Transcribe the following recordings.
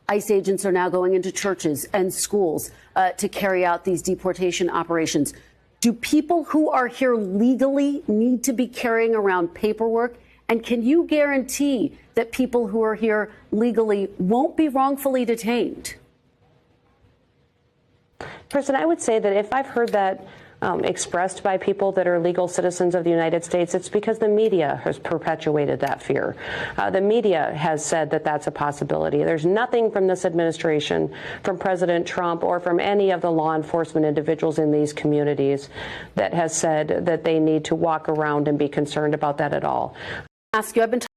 ICE agents are now going into churches and schools to carry out these deportation operations. Do people who are here legally need to be carrying around paperwork? And can you guarantee that people who are here legally won't be wrongfully detained? Kristen, I would say that if I've heard that expressed by people that are legal citizens of the United States, it's because the media has perpetuated that fear. The media has said that that's a possibility. There's nothing from this administration, from President Trump, or from any of the law enforcement individuals in these communities that has said that they need to walk around and be concerned about that at all.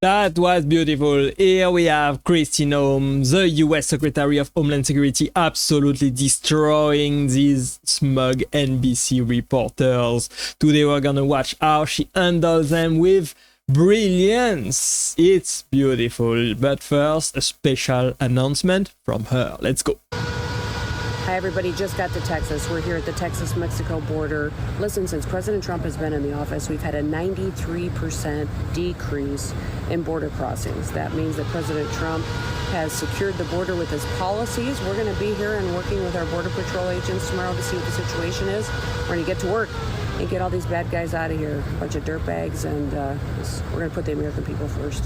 That was beautiful. Here we have Kristi Noem, the US Secretary of Homeland Security, absolutely destroying these smug NBC reporters. Today we're gonna watch how she handles them with brilliance. It's beautiful. But first, a special announcement from her. Let's go. Hi, everybody. Just got to Texas. We're here at the Texas-Mexico border. Listen, since President Trump has been in the office, we've had a 93% decrease in border crossings. That means that President Trump has secured the border with his policies. We're going to be here and working with our Border Patrol agents tomorrow to see what the situation is. We're going to get to work and get all these bad guys out of here. A bunch of dirtbags, and we're going to put the American people first.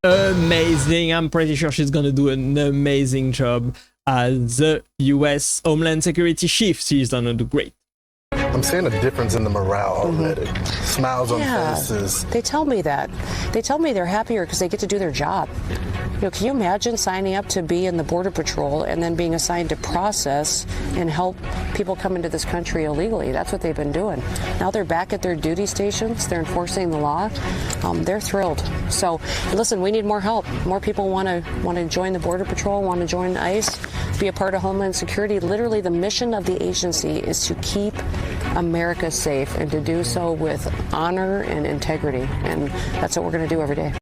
Amazing. I'm pretty sure she's going to do an amazing job as the US Homeland Security chief. She's going to do great. I'm seeing a difference in the morale already. Smiles on faces. They tell me that. They tell me they're happier because they get to do their job. You know, can you imagine signing up to be in the Border Patrol and then being assigned to process and help people come into this country illegally? That's what they've been doing. Now they're back at their duty stations. They're enforcing the law. They're thrilled. So, listen, we need more help. More people want to join the Border Patrol, want to join ICE, be a part of Homeland Security. Literally, the mission of the agency is to keep America safe and to do so with honor and integrity. And that's what we're going to do every day.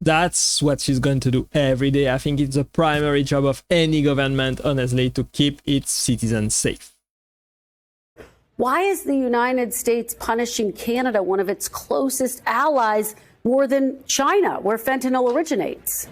That's what she's going to do every day. I think it's the primary job of any government, honestly, to keep its citizens safe. Why is the United States punishing Canada, one of its closest allies, more than China, where fentanyl originates?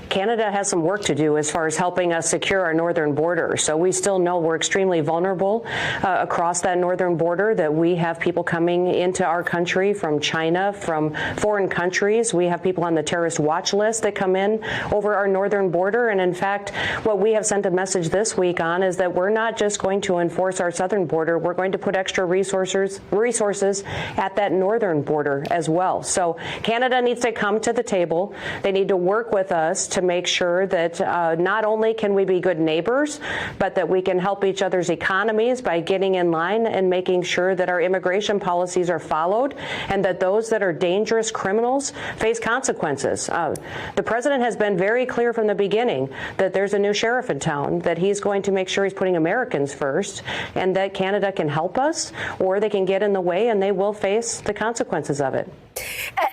Canada has some work to do as far as helping us secure our northern border. So we still know we're extremely vulnerable across that northern border, that we have people coming into our country from China, from foreign countries. We have people on the terrorist watch list that come in over our northern border. And in fact, what we have sent a message this week on is that we're not just going to enforce our southern border. We're going to put extra resources at that northern border as well. So Canada needs to come to the table. They need to work with us to make sure that not only can we be good neighbors, but that we can help each other's economies by getting in line and making sure that our immigration policies are followed and that those that are dangerous criminals face consequences. The president has been very clear from the beginning that there's a new sheriff in town, that he's going to make sure he's putting Americans first, and that Canada can help us or they can get in the way and they will face the consequences of it.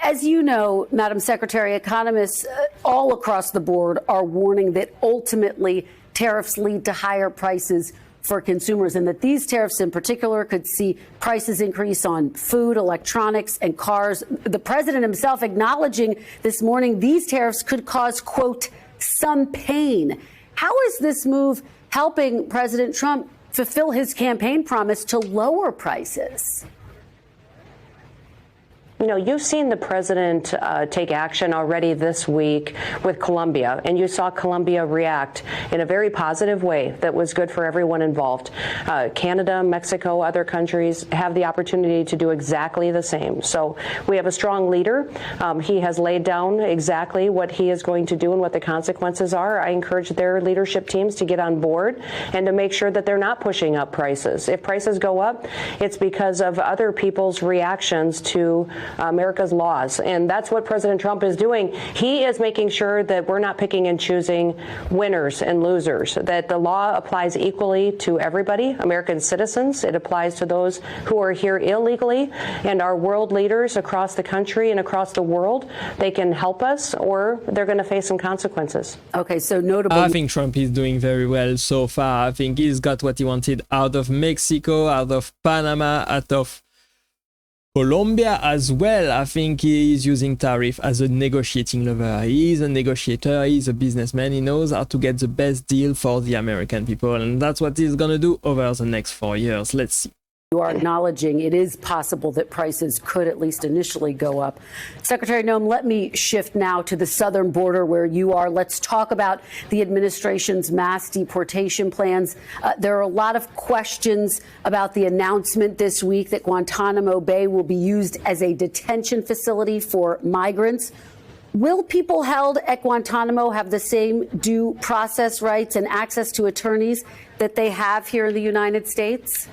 As you know, Madam Secretary, economists all across the board are warning that ultimately tariffs lead to higher prices for consumers, and that these tariffs in particular could see prices increase on food, electronics, and cars. The president himself acknowledging this morning these tariffs could cause, quote, some pain. How is this move helping President Trump fulfill his campaign promise to lower prices? You know, you've seen the president take action already this week with Colombia, and you saw Colombia react in a very positive way that was good for everyone involved. Canada, Mexico, other countries have the opportunity to do exactly the same. So we have a strong leader. He has laid down exactly what he is going to do and what the consequences are. I encourage their leadership teams to get on board and to make sure that they're not pushing up prices. If prices go up, it's because of other people's reactions to America's laws. And that's what President Trump is doing. He is making sure that we're not picking and choosing winners and losers, that the law applies equally to everybody, American citizens. It applies to those who are here illegally, and our world leaders across the country and across the world. They can help us or they're going to face some consequences. Okay, so notable. I think Trump is doing very well so far. I think he's got what he wanted out of Mexico, out of Panama, out of Colombia as well. I think he is using tariff as a negotiating lever. He is a negotiator, he's a businessman, he knows how to get the best deal for the American people, and that's what he's gonna do over the next 4 years. Let's see. You are acknowledging it is possible that prices could at least initially go up. Secretary Noem, let me shift now to the southern border where you are. Let's talk about the administration's mass deportation plans. There are a lot of questions about the announcement this week that Guantanamo Bay will be used as a detention facility for migrants. Will people held at Guantanamo have the same due process rights and access to attorneys that they have here in the United States?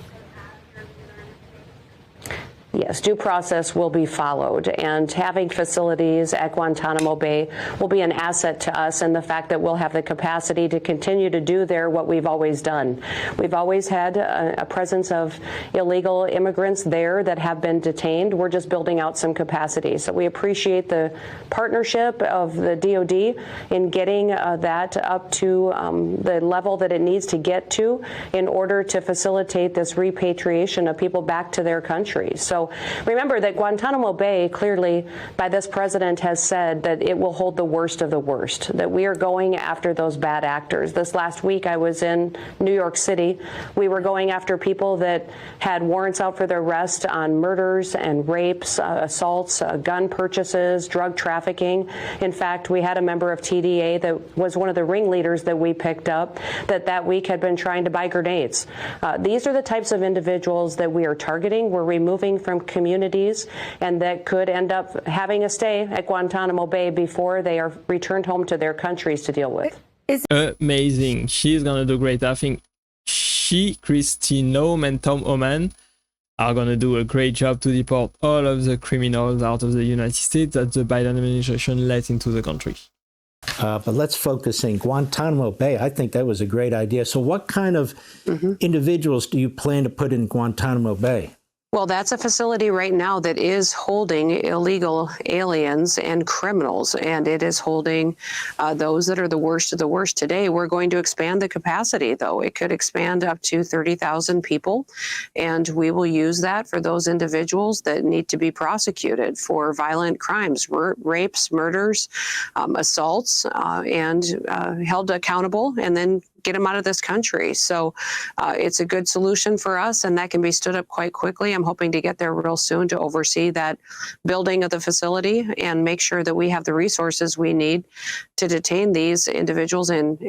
Yes, due process will be followed, and having facilities at Guantanamo Bay will be an asset to us, and the fact that we'll have the capacity to continue to do there what we've always done. We've always had a presence of illegal immigrants there that have been detained. We're just building out some capacity. So we appreciate the partnership of the DOD in getting that up to the level that it needs to get to in order to facilitate this repatriation of people back to their countries. So remember that Guantanamo Bay, clearly by this president, has said that it will hold the worst of the worst, that we are going after those bad actors. This last week I was in New York City. We were going after people that had warrants out for their arrest on murders and rapes, assaults, gun purchases, drug trafficking. In fact, we had a member of TDA that was one of the ringleaders that we picked up that week had been trying to buy grenades. These are the types of individuals that we are targeting. We're removing from communities, and that could end up having a stay at Guantanamo Bay before they are returned home to their countries to deal with. Amazing. She's gonna do great. I think she, Kristi Noem, and Tom Homan are gonna do a great job to deport all of the criminals out of the United States that the Biden administration let into the country. But let's focus in Guantanamo Bay. I think that was a great idea. So what kind of individuals do you plan to put in Guantanamo Bay? Well, that's a facility right now that is holding illegal aliens and criminals, and it is holding those that are the worst of the worst today. We're going to expand the capacity, though. It could expand up to 30,000 people, and we will use that for those individuals that need to be prosecuted for violent crimes, rapes, murders, assaults, and held accountable, and then get them out of this country. So it's a good solution for us, and that can be stood up quite quickly. I'm hoping to get there real soon to oversee that building of the facility and make sure that we have the resources we need to detain these individuals and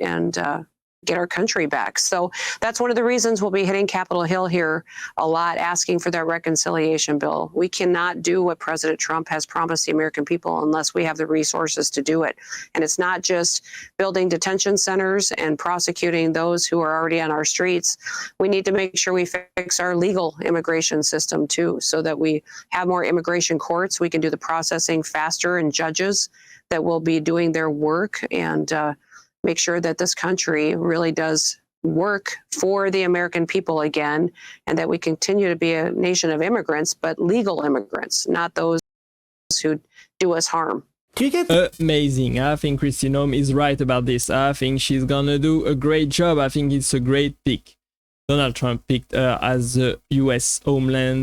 get our country back. So that's one of the reasons we'll be hitting Capitol Hill here a lot, asking for that reconciliation bill. We cannot do what President Trump has promised the American people unless we have the resources to do it. And it's not just building detention centers and prosecuting those who are already on our streets. We need to make sure we fix our legal immigration system too, so that we have more immigration courts. We can do the processing faster, and judges that will be doing their work, and make sure that this country really does work for the American people again, and that we continue to be a nation of immigrants, but legal immigrants, not those who do us harm. Do you get Amazing. I think Kristi Noem is right about this. I think she's gonna do a great job. I think it's a great pick. Donald Trump picked her as the US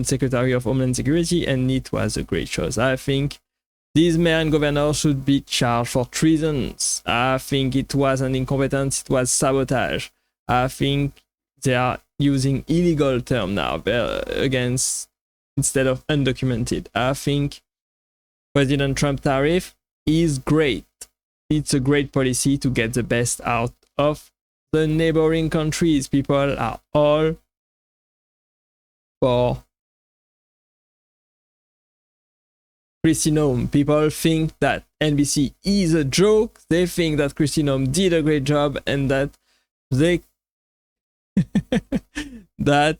Secretary of Homeland Security, and it was a great choice. I think this mayor and governor should be charged for treasons. I think it was an incompetence, it was sabotage. I think they are using illegal term now against instead of undocumented. I think President Trump tariff is great. It's a great policy to get the best out of the neighboring countries. People are all for Kristi Noem. People think that NBC is a joke. They think that Kristi Noem did a great job, and that they that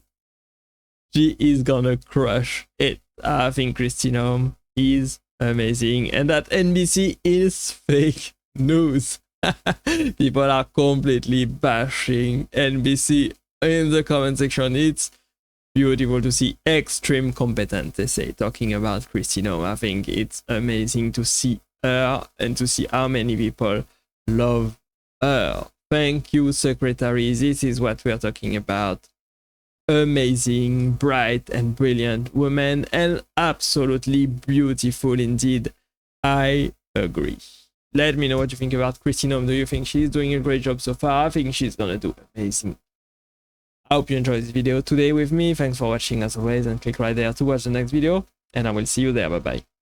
she is gonna crush it. I think Kristi Noem is amazing, and that NBC is fake news. People are completely bashing NBC in the comment section. It's beautiful to see extreme competence essay talking about Kristi Noem. I think it's amazing to see her and to see how many people love her. Thank you, Secretary. This is what we're talking about. amazing, bright, and brilliant woman, and absolutely beautiful indeed. I agree. Let me know what you think about Kristi Noem. Do you think she's doing a great job so far? I think she's gonna do amazing. I hope you enjoyed this video today with me. Thanks for watching as always, and click right there to watch the next video, and I will see you there. Bye bye.